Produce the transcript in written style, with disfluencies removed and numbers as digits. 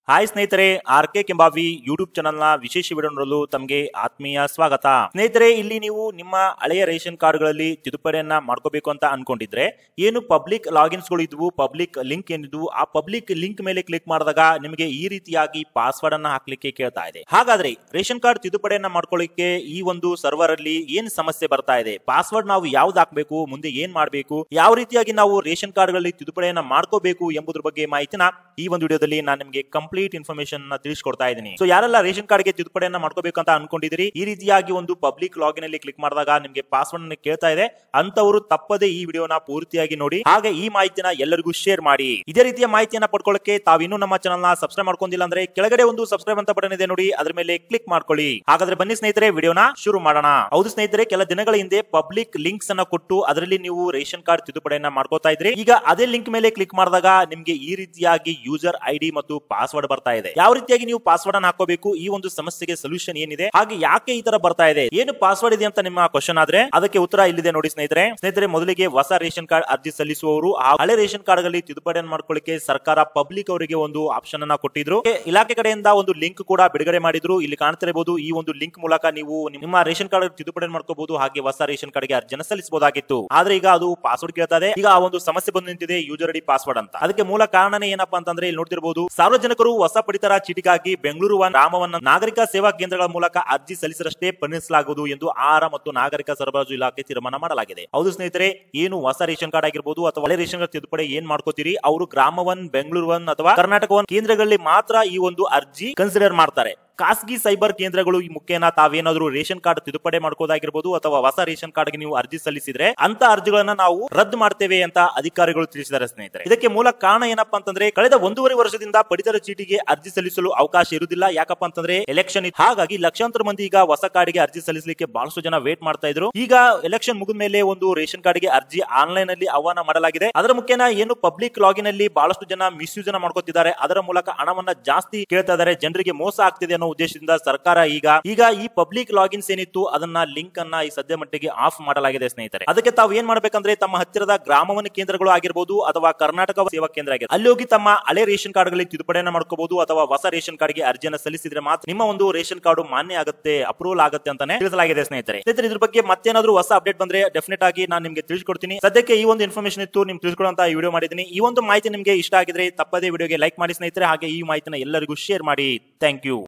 Hi ಸ್ನೇಹಿತರೆ, R K Kembhavi YouTube channel ನ ವಿಶೇಷ ವಿಡಿಯೋ ನೋಡಲು ತಮಗೆ ಆತ್ಮೀಯ ಸ್ವಾಗತ. ಸ್ನೇಹಿತರೆ, ಇಲ್ಲಿ ನೀವು ನಿಮ್ಮ ಹಳೆಯ ರೇಷನ್ ಕಾರ್ಡ್ಗಳಲ್ಲಿ ತಿದ್ದುಪಡಿಯನ್ನ ಮಾಡ್ಕೋಬೇಕು ಅಂತ ಅನ್ಕೊಂಡಿದ್ರೆ ಏನು ಪಬ್ಲಿಕ್ ಲಾಗಿನ್ಸ್ ಗಳು ಇದ್ವು, ಪಬ್ಲಿಕ್ ಲಿಂಕ್ ಏನಿದ್ವು, ಆ ಪಬ್ಲಿಕ್ ಲಿಂಕ್ ಮೇಲೆ ಕ್ಲಿಕ್ ಮಾಡಿದಾಗ ನಿಮಗೆ ಈ ರೀತಿಯಾಗಿ ಪಾಸ್ವರ್ಡ್ ಅನ್ನ ಹಾಕ್ಲಿಕ್ಕೆ ಕೇಳ್ತಾ ಇದೆ. ಹಾಗಾದ್ರೆ ರೇಷನ್ ಕಾರ್ಡ್ ತಿದ್ದುಪಡಿಯನ್ನ ಮಾಡ್ಕೊಳ್ಳಿಕ್ಕೆ ಈ ಒಂದು ಸರ್ವರ್ ಅಲ್ಲಿ ಏನ್ ಸಮಸ್ಯೆ ಬರ್ತಾ ಇದೆ, ಪಾಸ್ವರ್ಡ್ ನಾವು ಯಾವ್ದು ಹಾಕ್ಬೇಕು, ಮುಂದೆ ಏನ್ ಮಾಡ್ಬೇಕು, ಯಾವ ರೀತಿಯಾಗಿ ನಾವು ರೇಷನ್ ಕಾರ್ಡ್ ಗಳಲ್ಲಿ ತಿದ್ದುಪಡಿಯನ್ನ ಮಾಡ್ಕೋಬೇಕು ಎಂಬುದ್ರ ಬಗ್ಗೆ ಮಾಹಿತಿನ ಈ ಒಂದು ವಿಡಿಯೋದಲ್ಲಿ ನಾನು ನಿಮಗೆ ಕಂಪ್ಲೀಟ್ ಇನ್ಫಾರ್ಮೇಶನ್ ತಿಳಿಸ್ಕೊಡ್ತಾ ಇದ್ದೀನಿ. ಸೊ ಯಾರೆಲ್ಲ ರೇಷನ್ ಕಾರ್ಡ್ ಗೆ ತಿದ್ದುಪಡಿಯನ್ನ ಮಾಡ್ಕೋಬೇಕು ಅಂತ ಅನ್ಕೊಂಡಿದ್ದೀರಿ, ಈ ರೀತಿಯಾಗಿ ಒಂದು ಪಬ್ಲಿಕ್ ಲಾಗಿನ್ ಅಲ್ಲಿ ಕ್ಲಿಕ್ ಮಾಡಿದಾಗ ನಿಮಗೆ ಪಾಸ್ವರ್ಡ್ ಅನ್ನು ಕೇಳ್ತಾ ಇದೆ, ಅಂತವರು ತಪ್ಪದೆ ಈ ವಿಡಿಯೋನ ಪೂರ್ತಿಯಾಗಿ ನೋಡಿ, ಹಾಗೆ ಈ ಮಾಹಿತಿನ ಎಲ್ಲರಿಗೂ ಶೇರ್ ಮಾಡಿ. ಇದೇ ರೀತಿಯ ಮಾಹಿತಿಯನ್ನ ಪಡ್ಕೊಳ್ಳಕ್ಕೆ ತಾವಿನ್ನೂ ನಮ್ಮ ಚಾನಲ್ ನ ಸಬ್ಸ್ಕ್ರೈಬ್ ಮಾಡ್ಕೊಂಡಿಲ್ಲ ಅಂದ್ರೆ ಕೆಳಗಡೆ ಒಂದು ಸಬ್ಸ್ಕ್ರೈಬ್ ಅಂತ ಬಟನ್ ಇದೆ ನೋಡಿ, ಅದ್ರ ಮೇಲೆ ಕ್ಲಿಕ್ ಮಾಡ್ಕೊಳ್ಳಿ. ಹಾಗಾದ್ರೆ ಬನ್ನಿ ಸ್ನೇಹಿತರೆ, ವಿಡಿಯೋನ ಶುರು ಮಾಡೋಣ. ಹೌದು ಸ್ನೇಹಿತರೆ, ಕೆಲ ದಿನಗಳ ಹಿಂದೆ ಪಬ್ಲಿಕ್ ಲಿಂಕ್ಸ್ ಅನ್ನ ಕೊಟ್ಟು ಅದರಲ್ಲಿ ನೀವು ರೇಷನ್ ಕಾರ್ಡ್ ತಿದ್ದುಪಡಿಯನ್ನ ಮಾಡ್ಕೋತಾ ಇದ್ರಿ. ಈಗ ಅದೇ ಲಿಂಕ್ ಮೇಲೆ ಕ್ಲಿಕ್ ಮಾಡಿದಾಗ ನಿಮ್ಗೆ ಈ ರೀತಿಯಾಗಿ ಯೂಸರ್ ಐಡಿ ಮತ್ತು ಪಾಸ್ವರ್ಡ್ ಬರ್ತಾ ಇದೆ. ಯಾವ ರೀತಿಯಾಗಿ ನೀವು ಪಾಸ್ವರ್ಡ್ ಅನ್ನು ಹಾಕೋಬೇಕು, ಈ ಒಂದು ಸಮಸ್ಯೆಗೆ ಸೊಲ್ಯೂಷನ್ ಏನಿದೆ, ಹಾಗೆ ಯಾಕೆ ಈ ತರ ಬರ್ತಾ ಇದೆ, ಏನು ಪಾಸ್ವರ್ಡ್ ಇದೆ ಅಂತ ನಿಮ್ಮ ಕ್ವಶನ್ ಆದ್ರೆ ಅದಕ್ಕೆ ಉತ್ತರ ಇಲ್ಲಿದೆ ನೋಡಿ ಸ್ನೇಹಿತರೆ. ಮೊದಲಿಗೆ ಹೊಸ ರೇಷನ್ ಕಾರ್ಡ್ ಅರ್ಜಿ ಸಲ್ಲಿಸುವವರು ಹಳೆ ರೇಷನ್ ಕಾರ್ಡ್ ಗಳಲ್ಲಿ ತಿದ್ದುಪಡಿಯನ್ನು ಮಾಡ್ಕೊಳ್ಳಿಕ್ಕೆ ಸರ್ಕಾರ ಪಬ್ಲಿಕ್ ಅವರಿಗೆ ಒಂದು ಆಪ್ಷನ್ ಅನ್ನ ಕೊಟ್ಟಿದ್ರು. ಇಲಾಖೆ ಕಡೆಯಿಂದ ಒಂದು ಲಿಂಕ್ ಕೂಡ ಬಿಡುಗಡೆ ಮಾಡಿದ್ರು. ಇಲ್ಲಿ ಕಾಣ್ತಿರಬಹುದು, ಈ ಒಂದು ಲಿಂಕ್ ಮೂಲಕ ನೀವು ನಿಮ್ಮ ರೇಷನ್ ಕಾರ್ಡ್ ತಿದ್ದುಪಡಿಯನ್ನು ಮಾಡ್ಕೋಬಹುದು, ಹಾಗೆ ಹೊಸ ರೇಷನ್ ಕಾರ್ಡ್ ಗೆ ಅರ್ಜಿಯನ್ನು ಸಲ್ಲಿಸಬಹುದಾಗಿತ್ತು. ಆದ್ರೆ ಈಗ ಅದು ಪಾಸ್ವರ್ಡ್ ಕೇಳ್ತಾ ಇದೆ. ಈಗ ಆ ಒಂದು ಸಮಸ್ಯೆ ಬಂದು ನಿಂತಿದೆ, ಯೂಸರ್ ಐಡಿ ಪಾಸ್ವರ್ಡ್ ಅಂತ. ಅದಕ್ಕೆ ಮೂಲ ಕಾರಣನೇ ಏನಪ್ಪಾ ಅಂತಂದ್ರೆ, ಇಲ್ಲಿ ನೋಡ್ತಿರಬಹುದು, ಸಾರ್ವಜನಿಕರು ಹೊಸ ಪಡಿತರ ಚೀಟಿಗಾಗಿ ಬೆಂಗಳೂರು ಗ್ರಾಮವನ್ನ ನಾಗರಿಕ ಸೇವಾ ಕೇಂದ್ರಗಳ ಮೂಲಕ ಅರ್ಜಿ ಸಲ್ಲಿಸರಷ್ಟೇ ಪರಿಗಣಿಸಲಾಗುವುದು ಎಂದು ಆಹಾರ ಮತ್ತು ನಾಗರಿಕ ಸರಬರಾಜು ಇಲಾಖೆ ತೀರ್ಮಾನ ಮಾಡಲಾಗಿದೆ. ಹೌದು ಸ್ನೇಹಿತರೆ, ಏನು ಹೊಸ ರೇಷನ್ ಕಾರ್ಡ್ ಆಗಿರ್ಬೋದು ಅಥವಾ ಹಳೆ ರೇಷನ್ ಕಾರ್ಡ್ ತಿದ್ದುಪಡಿ ಏನ್ ಮಾಡ್ಕೋತೀರಿ, ಅವರು ಗ್ರಾಮ 1, ಬೆಂಗಳೂರು 1 ಅಥವಾ ಕರ್ನಾಟಕ 1 ಕೇಂದ್ರಗಳಲ್ಲಿ ಮಾತ್ರ ಈ ಒಂದು ಅರ್ಜಿ ಕನ್ಸಿಡರ್ ಮಾಡ್ತಾರೆ. ಖಾಸಗಿ ಸೈಬರ್ ಕೇಂದ್ರಗಳು ಈ ಮುಖೇನ ತಾವೇನಾದ್ರೂ ರೇಷನ್ ಕಾರ್ಡ್ ತಿದ್ದುಪಡಿ ಮಾಡ್ಕೋದಾಗಿರ್ಬೋದು ಅಥವಾ ಹೊಸ ರೇಷನ್ ಕಾರ್ಡ್ ಗೆ ನೀವು ಅರ್ಜಿ ಸಲ್ಲಿಸಿದ್ರೆ ಅಂತ ಅರ್ಜಿಗಳನ್ನ ನಾವು ರದ್ದು ಮಾಡ್ತೇವೆ ಅಂತ ಅಧಿಕಾರಿಗಳು ತಿಳಿಸಿದ್ದಾರೆ ಸ್ನೇಹಿತರೆ. ಇದಕ್ಕೆ ಮೂಲ ಕಾರಣ ಏನಪ್ಪಾ ಅಂತಂದ್ರೆ, ಕಳೆದ 1.5 ವರ್ಷದಿಂದ ಪಡಿತರ ಚೀಟಿಗೆ ಅರ್ಜಿ ಸಲ್ಲಿಸಲು ಅವಕಾಶ ಇರುವುದಿಲ್ಲ. ಯಾಕಪ್ಪ ಅಂತಂದ್ರೆ ಎಲೆಕ್ಷನ್ ಇತ್ತು. ಹಾಗಾಗಿ ಲಕ್ಷಾಂತರ ಮಂದಿ ಈಗ ಹೊಸ ಕಾರ್ಡ್ಗೆ ಅರ್ಜಿ ಸಲ್ಲಿಸಲಿಕ್ಕೆ ಬಹಳಷ್ಟು ಜನ ವೇಟ್ ಮಾಡ್ತಾ ಇದ್ರು. ಈಗ ಎಲೆಕ್ಷನ್ ಮುಗಿದ ಮೇಲೆ ಒಂದು ರೇಷನ್ ಕಾರ್ಡ್ಗೆ ಅರ್ಜಿ ಆನ್ಲೈನ್ ಅಲ್ಲಿ ಆಹ್ವಾನ ಮಾಡಲಾಗಿದೆ. ಅದರ ಮುಖೇನ ಏನು ಪಬ್ಲಿಕ್ ಲಾಗಿನ್ ಅಲ್ಲಿ ಬಹಳಷ್ಟು ಜನ ಮಿಸ್ಯೂಸ್ ಅನ್ನ ಮಾಡ್ಕೋತಿದ್ದಾರೆ. ಅದರ ಮೂಲಕ ಹಣವನ್ನ ಜಾಸ್ತಿ ಕೇಳ್ತಾ ಇದ್ದಾರೆ, ಜನರಿಗೆ ಮೋಸ ಆಗ್ತಿದೆ ಅನ್ನೋ ಉದ್ದೇಶದಿಂದ ಸರ್ಕಾರ ಈಗ ಈ ಪಬ್ಲಿಕ್ ಲಾಗಿನ್ಸ್ ಏನಿತ್ತು ಅದನ್ನ ಲಿಂಕ್ ಅನ್ನ ಈ ಸದ್ಯ ಮಟ್ಟಿಗೆ ಆಫ್ ಮಾಡಲಾಗಿದೆ ಸ್ನೇಹಿತರೆ. ಅದಕ್ಕೆ ತಾವು ಏನ್ ಮಾಡ್ಬೇಕಂದ್ರೆ, ತಮ್ಮ ಹತ್ತಿರದ ಗ್ರಾಮವನ್ನ ಕೇಂದ್ರಗಳು ಆಗಿರಬಹುದು ಅಥವಾ ಕರ್ನಾಟಕ ಸೇವಾ ಕೇಂದ್ರ ಆಗಿರ್ಬೋದು, ಅಲ್ಲಿ ಹೋಗಿ ತಮ್ಮ ಹಳೆ ರೇಷನ್ ಕಾರ್ಡ್ ಗಳಿಗೆ ತಿದ್ದುಪಡಿಯನ್ನ ಮಾಡ್ಕೋಬಹುದು ಅಥವಾ ಹೊಸ ರೇಷನ್ ಕಾರ್ಡ್ ಗೆ ಅರ್ಜಿಯನ್ನು ಸಲ್ಲಿಸಿದ್ರೆ ಮಾತ್ರ ನಿಮ್ಮ ಒಂದು ರೇಷನ್ ಕಾರ್ಡ್ ಮಾನ್ಯ ಆಗುತ್ತೆ, ಅಪ್ರೂವಲ್ ಆಗುತ್ತೆ ಅಂತಾನೆ ತಿಳಿಸಲಾಗಿದೆ ಸ್ನೇಹಿತರೆ. ಇದ್ರ ಬಗ್ಗೆ ಮತ್ತೇನಾದ್ರೂ ಹೊಸ ಅಪ್ಡೇಟ್ ಬಂದ್ರೆ ಡೆಫಿನೆಟ್ ಆಗಿ ನಾನು ನಿಮಗೆ ತಿಳಿಸ್ಕೊಡ್ತೀನಿ. ಸದ್ಯಕ್ಕೆ ಈ ಒಂದು ಇನ್ಫಾರ್ಮೇಶನ್ ಇತ್ತು, ನಿಮ್ಗೆ ತಿಳಿಸ್ಕೊಡುವಂತ ಈ ವಿಡಿಯೋ ಮಾಡಿದ್ದೀನಿ. ಈ ಒಂದು ಮಾಹಿತಿ ನಿಮಗೆ ಇಷ್ಟ ಆಗಿದ್ರೆ ತಪ್ಪದೇ ವಿಡಿಯೋಗೆ ಲೈಕ್ ಮಾಡಿ ಸ್ನೇಹಿತರೆ, ಹಾಗೆ ಈ ಮಾಹಿತಿನ ಎಲ್ಲರಿಗೂ ಶೇರ್ ಮಾಡಿ. Thank you.